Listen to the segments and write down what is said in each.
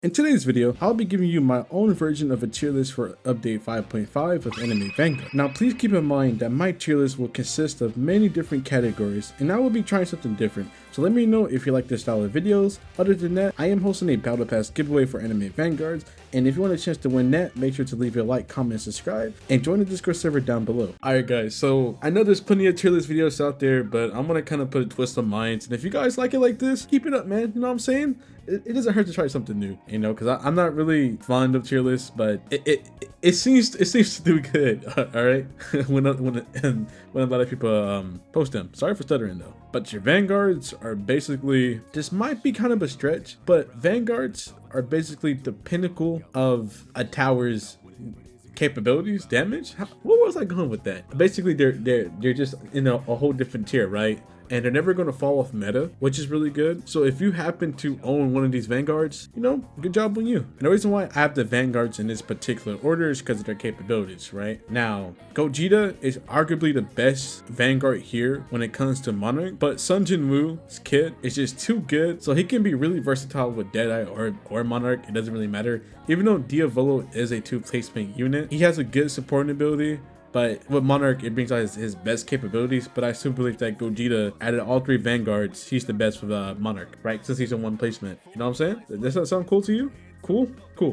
In today's video, I'll be giving you my own version of a tier list for update 5.5 of Anime Vanguard. Now please keep in mind that my tier list will consist of many different categories and I will be trying something different, so let me know if you like this style of videos. Other than that, I am hosting a Battle Pass giveaway for Anime Vanguards, and if you want a chance to win that, make sure to leave a like, comment, subscribe, and join the Discord server down below. Alright guys, so I know there's plenty of tier list videos out there, but I'm gonna kind of put a twist on mine, and if you guys like it like this, keep it up, man, you know what I'm saying? It doesn't hurt to try something new, you know, because I'm not really fond of tier lists, but it seems to do good. All right, when a lot of people post them. Sorry for stuttering though. But your Vanguards are basically, this might be kind of a stretch, but Vanguards are basically the pinnacle of a tower's capabilities, damage. What was I going with that? Basically, they're just in a whole different tier, right? And they're never going to fall off meta, which is really good. So if you happen to own one of these Vanguards, you know, good job on you. And the reason why I have the Vanguards in this particular order is because of their capabilities, right? Now, Gogeta is arguably the best Vanguard here when it comes to Monarch, but Sun Jin Woo's kit is just too good. So he can be really versatile with Deadeye or Monarch. It doesn't really matter. Even though Diavolo is a 2 placement unit, he has a good supporting ability. But with Monarch, it brings out his best capabilities. But I still believe that Gogeta, out of all 3 Vanguards, he's the best with Monarch, right? Since he's in 1 placement. You know what I'm saying? Does that sound cool to you? Cool.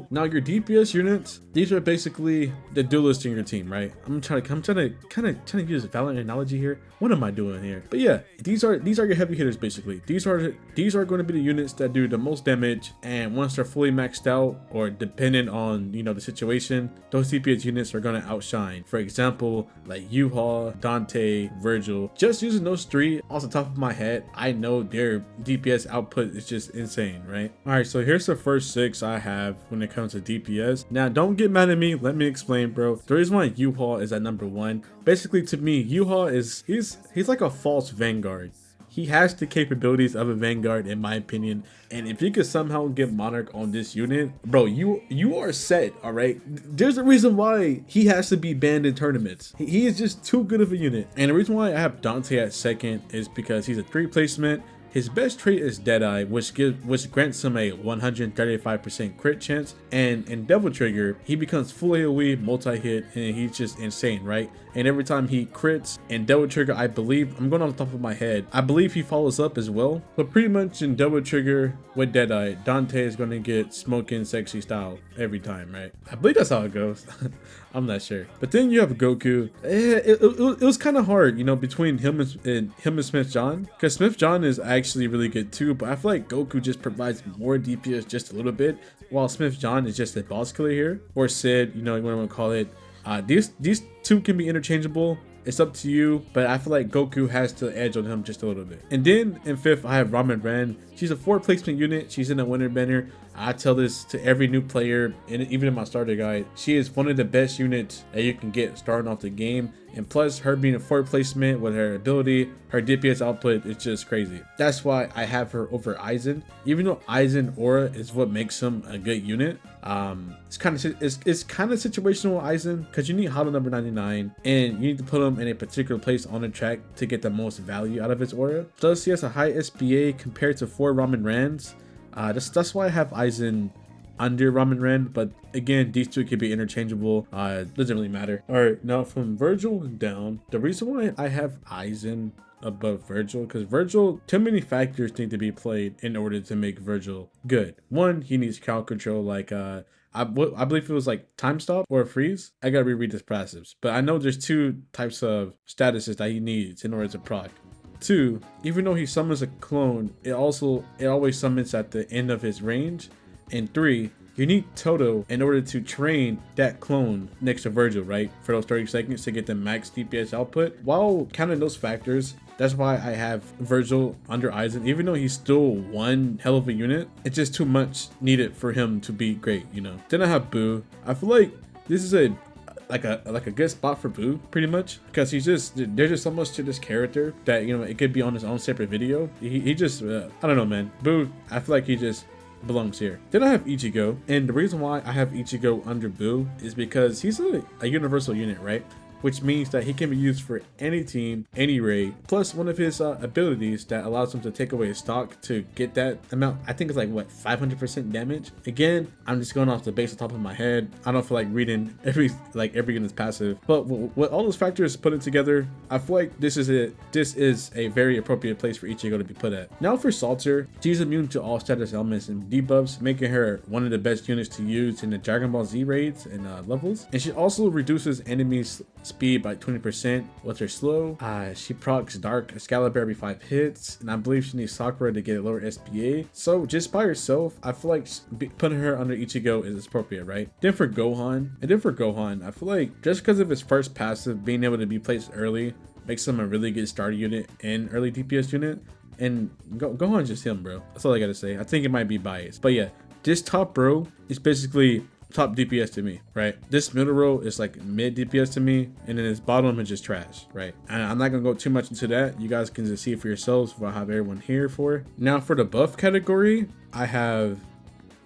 Now your DPS units, these are basically the duelists in your team, right? I'm trying to kind of use a Valorant analogy here. What am I doing here? But yeah, these are your heavy hitters basically. These are going to be the units that do the most damage, and once they're fully maxed out or dependent on, you know, the situation, those DPS units are going to outshine. For example, like yhwach, Dante, Virgil. Just using those 3 off the top of my head, I know their DPS output is just insane, right? All right, so here's the first 6 I have when it comes to DPS. Now, don't get mad at me. Let me explain, bro. The reason why yhwach is at number 1, basically to me, yhwach is he's like a false Vanguard. He has the capabilities of a Vanguard, in my opinion. And if you could somehow get Monarch on this unit, bro, you are set, all right? There's a reason why he has to be banned in tournaments. He is just too good of a unit. And the reason why I have Dante at 2nd is because he's a 3 placement. His best trait is Deadeye, which grants him a 135% crit chance, and in Devil Trigger, he becomes full AoE, multi-hit, and he's just insane, right? And every time he crits in Devil Trigger, I believe, I'm going on the top of my head, I believe he follows up as well. But pretty much in Devil Trigger with Deadeye, Dante is going to get smoking sexy style every time, right? I believe that's how it goes. I'm not sure. But then you have Goku. It was kind of hard, you know, between him and Smith John, because Smith John is actually really good too, but I feel like Goku just provides more DPS just a little bit, while Smith John is just a boss killer here, or Sid, you know, you want to call it. These 2 can be interchangeable. It's up to you, but I feel like Goku has the edge on him just a little bit. And then in 5th, I have Ramen Ren. She's a 4 placement unit. She's in a winter banner. I tell this to every new player, and even in my starter guide. She is one of the best units that you can get starting off the game. And plus, her being a 4 placement with her ability, her DPS output is just crazy. That's why I have her over Aizen. Even though Aizen aura is what makes him a good unit, it's kind of situational with Aizen, because you need Hollow number 99, and you need to put him in a particular place on the track to get the most value out of his aura. Plus, he has a high SPA compared to 4 Ramen Rans. That's why I have Aizen under Ramen Ren, but again, these 2 could be interchangeable. Doesn't really matter. All right, now from Virgil down, the reason why I have Aizen above Virgil, because Virgil, too many factors need to be played in order to make Virgil good. 1, he needs crowd control, like I believe it was like time stop or freeze. I gotta reread his passives, but I know there's 2 types of statuses that he needs in order to proc. 2, even though he summons a clone, it always summons at the end of his range. And 3, you need Toto in order to train that clone next to Virgil, right? For those 30 seconds to get the max DPS output. While counting those factors, that's why I have Virgil under Aizen. Even though he's still one hell of a unit, it's just too much needed for him to be great, you know? Then I have Boo. I feel like this is a good spot for Boo, pretty much, because there's just so much to this character that, you know, it could be on his own separate video. He just I don't know, man. Boo, I feel like he just belongs here. Then I have Ichigo, and the reason why I have Ichigo under Boo is because he's a universal unit, right? which means that he can be used for any team, any raid, plus one of his abilities that allows him to take away his stock to get that amount. I think it's like what, 500% damage. Again, I'm just going off the base on top of my head. I don't feel like reading every unit's passive, but with all those factors put it together, I feel like this is a very appropriate place for Ichigo to be put at. Now for Salter, she's immune to all status elements and debuffs, making her one of the best units to use in the Dragon Ball Z raids and levels. And she also reduces enemies speed by 20% with her slow. She procs Dark Excalibur every 5 hits, and I believe she needs Sakura to get a lower SPA. So just by herself, I feel like putting her under Ichigo is appropriate, right? Then for Gohan, I feel like just because of his first passive being able to be placed early makes him a really good starter unit and early DPS unit. And Gohan's just him, bro. That's all I gotta say. I think it might be biased, but yeah, this top row is basically top DPS to me, right? This middle row is like mid DPS to me, and then this bottom is just trash, right? And I'm not gonna go too much into that. You guys can just see it for yourselves what I have everyone here for. Now for the buff category, I have,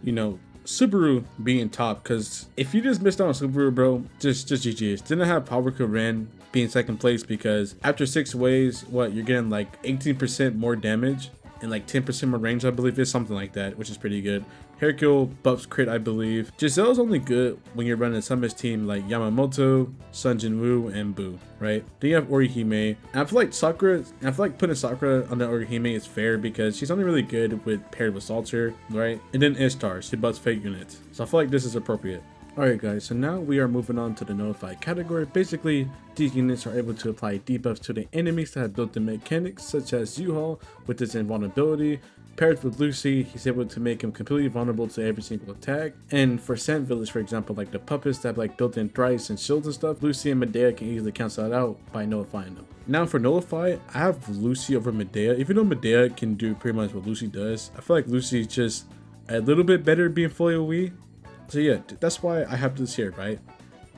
you know, Subaru being top, because if you just missed out on Subaru, bro, just GG's. Didn't have Power Ren being second place because after 6 waves, what, you're getting like 18% more damage and like 10% more range, I believe, is something like that, which is pretty good. Hercule buffs crit, I believe. Giselle's only good when you're running some of his team like Yamamoto, Sun Jinwoo, and Boo, right? Then you have Orihime. And I feel like putting Sakura on the Orihime is fair because she's only really good with paired with Salter, right? And then Ishtar, she buffs fake units. So I feel like this is appropriate. Alright guys, so now we are moving on to the Nullify category. Basically, these units are able to apply debuffs to the enemies that have built-in mechanics, such as Yhwach with his invulnerability. Paired with Lucy, he's able to make him completely vulnerable to every single attack. And for Sand Village, for example, like the puppets that have like built-in thrice and shields and stuff, Lucy and Medea can easily cancel that out by nullifying them. Now for Nullify, I have Lucy over Medea. Even though Medea can do pretty much what Lucy does, I feel like Lucy's just a little bit better being fully OE. So yeah, that's why I have this here, right?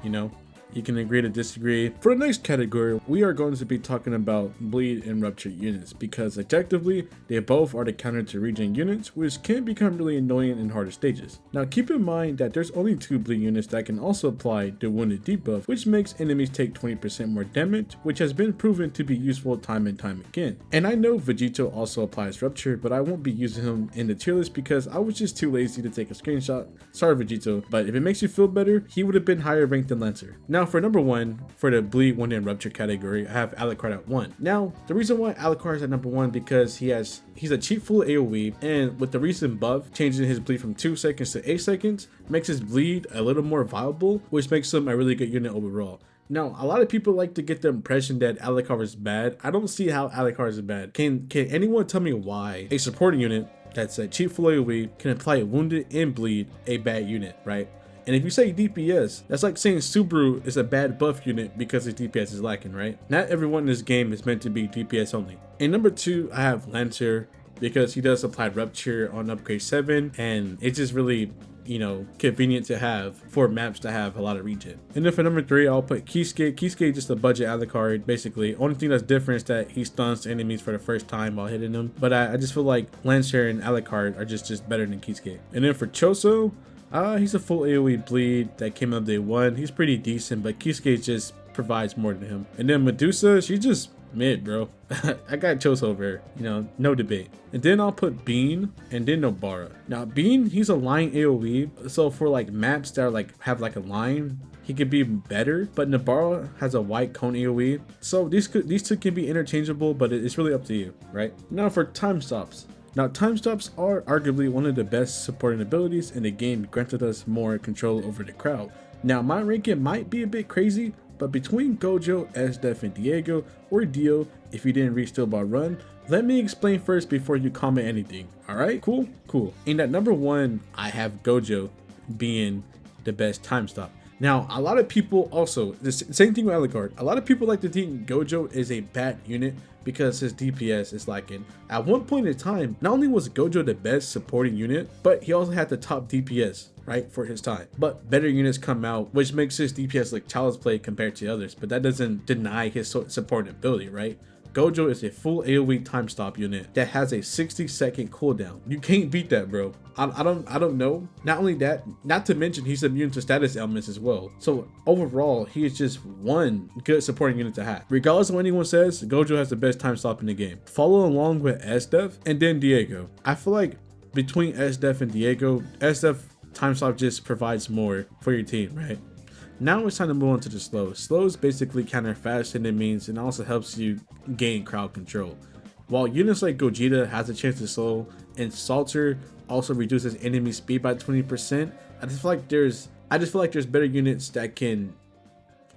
You know, you can agree to disagree. For the next category, we are going to be talking about bleed and rupture units because objectively, they both are the counter to regen units, which can become really annoying in harder stages. Now keep in mind that there's only 2 bleed units that can also apply the wounded debuff, which makes enemies take 20% more damage, which has been proven to be useful time and time again. And I know Vegito also applies rupture, but I won't be using him in the tier list because I was just too lazy to take a screenshot. Sorry Vegito, but if it makes you feel better, he would have been higher ranked than Lancer. Now for number 1, for the bleed, wound, and rupture category, I have Alucard at 1. Now, the reason why Alucard is at number 1 because he's a cheap full AoE, and with the recent buff changing his bleed from 2 seconds to 8 seconds, makes his bleed a little more viable, which makes him a really good unit overall. Now, a lot of people like to get the impression that Alucard is bad. I don't see how Alucard is bad. Can anyone tell me why a supporting unit that's a cheap full AoE can apply wounded and bleed a bad unit, right? And if you say DPS, that's like saying Subaru is a bad buff unit because his DPS is lacking, right? Not everyone in this game is meant to be DPS only. And number 2, I have Lancer because he does apply Rupture on upgrade 7, and it's just really, you know, convenient to have for maps that have a lot of regen. And then for number 3, I'll put Kisuke. Kisuke is just a budget Alucard, basically. Only thing that's different is that he stuns enemies for the first time while hitting them. But I just feel like Lancer and Alucard are just better than Kisuke. And then for Choso, he's a full AoE bleed that came up day 1. He's pretty decent, but Kisuke just provides more than him. And then Medusa, she's just mid, bro. I got Choso over her, you know, no debate. And then I'll put Bean and then Nobara. Now Bean, he's a line AoE, so for like maps that are like have like a line, he could be better. But Nobara has a white cone AoE, so these two can be interchangeable, but it's really up to you, right? Now for time stops. Now, time stops are arguably one of the best supporting abilities in the game, granted us more control over the crowd. Now, my ranking might be a bit crazy, but between Gojo, SDEF, and Diego, or Dio, if you didn't reach Still Bar Run, let me explain first before you comment anything. Alright, cool? Cool. And at number 1, I have Gojo being the best time stop. Now, a lot of people also, the same thing with Alucard, a lot of people like to think Gojo is a bad unit because his DPS is lacking. At one point in time, not only was Gojo the best supporting unit, but he also had the top DPS, right, for his time. But better units come out, which makes his DPS like child's play compared to others, but that doesn't deny his supporting ability, right? Gojo is a full AoE time stop unit that has a 60-second cooldown. You can't beat that, bro. I don't know. Not only that, not to mention he's immune to status elements as well. So overall, he is just one good supporting unit to have. Regardless of what anyone says, Gojo has the best time stop in the game. Follow along with SDEF and then Diego. I feel like between SDEF and Diego, SDEF time stop just provides more for your team, right? Now it's time to move on to the slow. Slow is basically counter fast enemies and also helps you gain crowd control. While units like Gogeta has a chance to slow and Salter also reduces enemy speed by 20%, I just feel like there's better units that can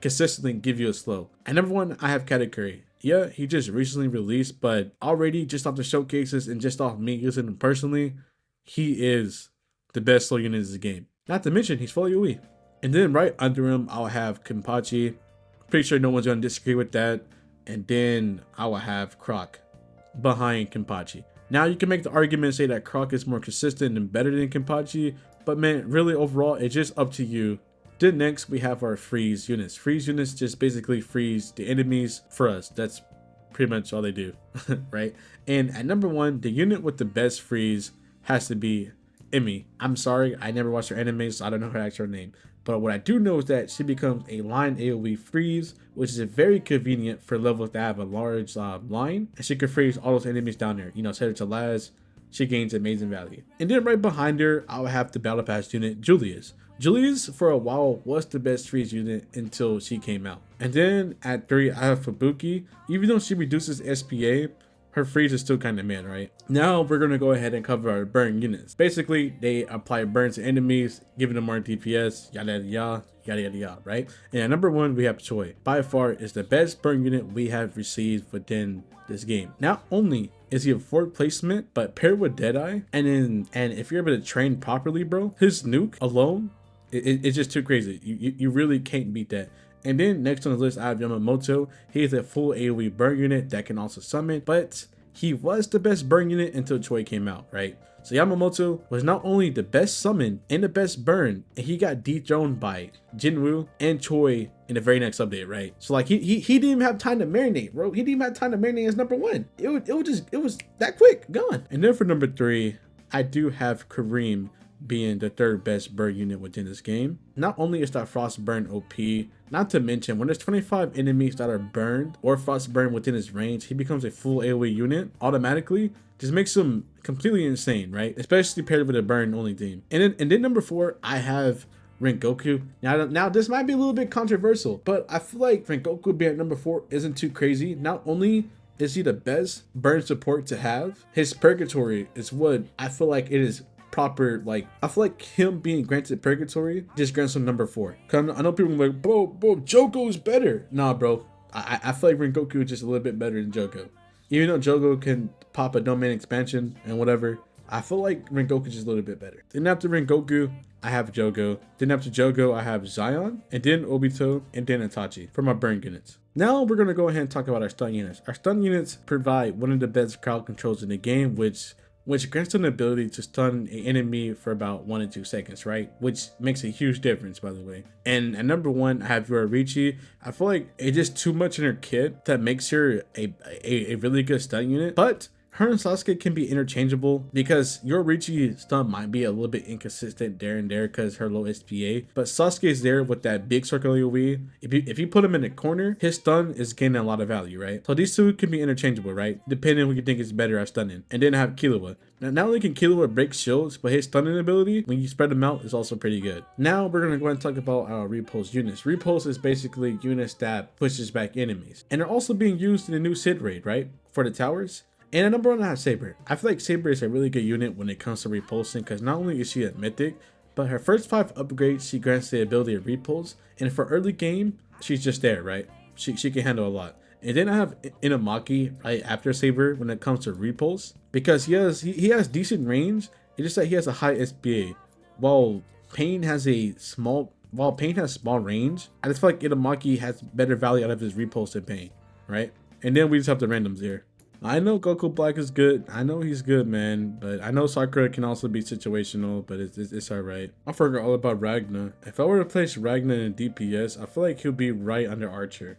consistently give you a slow. And number one, I have Katakuri. Yeah, he just recently released, but already just off the showcases and just off me using him personally, he is the best slow unit in this game. Not to mention, he's fully UE. And then right under him, I'll have Kenpachi. Pretty sure no one's going to disagree with that. And then I will have Croc behind Kenpachi. Now you can make the argument and say that Croc is more consistent and better than Kenpachi, but man, really overall, it's just up to you. Then next we have our freeze units. Freeze units just basically freeze the enemies for us. That's pretty much all they do, right? And at number one, the unit with the best freeze has to be Emmy. I'm sorry, I never watched her anime, so I don't know her actual name. But what I do know is that she becomes a line AoE freeze, which is very convenient for levels that have a large line. And she can freeze all those enemies down there. You know, set her to last, she gains amazing value. And then right behind her, I'll have the Battle Pass unit, Julius. Julius, for a while, was the best freeze unit until she came out. And then at 3, I have Fubuki. Even though she reduces SPA, her freeze is still kind of mid, right? Now we're going to go ahead and cover our burn units. Basically, they apply burns to enemies, giving them more DPS, yada yada yada, right? And at number 1, we have Choi. By far is the best burn unit we have received within this game. Not only is he a 4th placement, but paired with Deadeye, and if you're able to train properly, bro, his nuke alone, it's just too crazy. You really can't beat that. And then next on the list, I have Yamamoto. He is a full AoE burn unit that can also summon, but he was the best burn unit until Choi came out, right? So Yamamoto was not only the best summon and the best burn, and he got dethroned by Jinwoo and Choi in the very next update, right? So like he didn't even have time to marinate, bro. He didn't even have time to marinate as number 1. It was that quick, gone. And then for number 3, I do have Kareem being the 3rd best burn unit within this game. Not only is that frost burn OP, not to mention when there's 25 enemies that are burned or frost burn within his range, he becomes a full AoE unit automatically. Just makes him completely insane, right? Especially paired with a burn only team. And then number 4, I have Rengoku. Now this might be a little bit controversial, but I feel like Rengoku being at number 4 isn't too crazy. Not only is he the best burn support to have, his purgatory is what I feel like it is proper. Like, I feel like him being granted purgatory just grants him number 4. Cause I know people are like, bro, Joko is better. Nah, bro. I feel like Rengoku is just a little bit better than Joko. Even though Joko can pop a domain expansion and whatever, I feel like Rengoku is just a little bit better. Then after Rengoku, I have Jogo. Then after Jogo, I have Zion, and then Obito, and then Itachi for my burn units. Now we're going to go ahead and talk about our stun units. Our stun units provide one of the best crowd controls in the game, which grants them the ability to stun an enemy for about 1 to 2 seconds, right? Which makes a huge difference, by the way. And at number 1, I have Yorichi. I feel like it's just too much in her kit that makes her a really good stun unit, but her and Sasuke can be interchangeable because Yorichi's stun might be a little bit inconsistent there and there because her low SPA, but Sasuke is there with that big circle AoE. If you put him in a corner, his stun is gaining a lot of value, right? So these two can be interchangeable, right? Depending on who you think is better at stunning. And then I have Killua. Now, not only can Killua break shields, but his stunning ability, when you spread them out, is also pretty good. Now we're gonna go ahead and talk about our Repulse units. Repulse is basically units that pushes back enemies, and they're also being used in the new Sid raid, right? For the towers. And at number 1, I have Saber. I feel like Saber is a really good unit when it comes to repulsing because not only is she a mythic, but her first 5 upgrades, she grants the ability of repulse. And for early game, she's just there, right? She can handle a lot. And then I have Inamaki right after Saber when it comes to repulse because he has decent range. It's just that he has a high SPA. While Pain has small range, I just feel like Inamaki has better value out of his repulse than Pain, right? And then we just have the randoms here. I know Goku Black is good. I know he's good, man. But I know Sakura can also be situational, but it's alright. I forgot all about Ragna. If I were to place Ragna in DPS, I feel like he'll be right under Archer.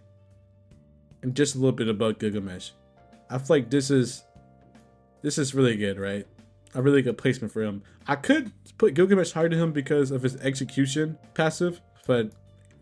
And just a little bit above Gilgamesh. I feel like this is really good, right? A really good placement for him. I could put Gilgamesh higher than him because of his execution passive, but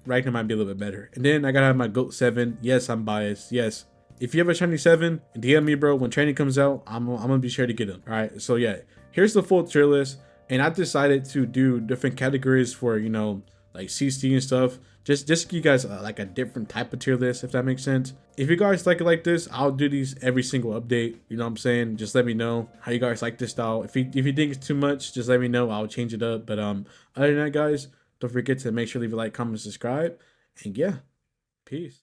Ragnar might be a little bit better. And then I gotta have my GOAT 7. Yes, I'm biased. Yes. If you have a shiny 7, DM me, bro. When training comes out, I'm gonna be sure to get him. All right. So yeah, here's the full tier list. And I decided to do different categories for, you know, like CC and stuff. Just give you guys like a different type of tier list, if that makes sense. If you guys like it like this, I'll do these every single update. You know what I'm saying? Just let me know how you guys like this style. If you think it's too much, just let me know. I'll change it up. But other than that, guys, don't forget to make sure to leave a like, comment, subscribe. And yeah, peace.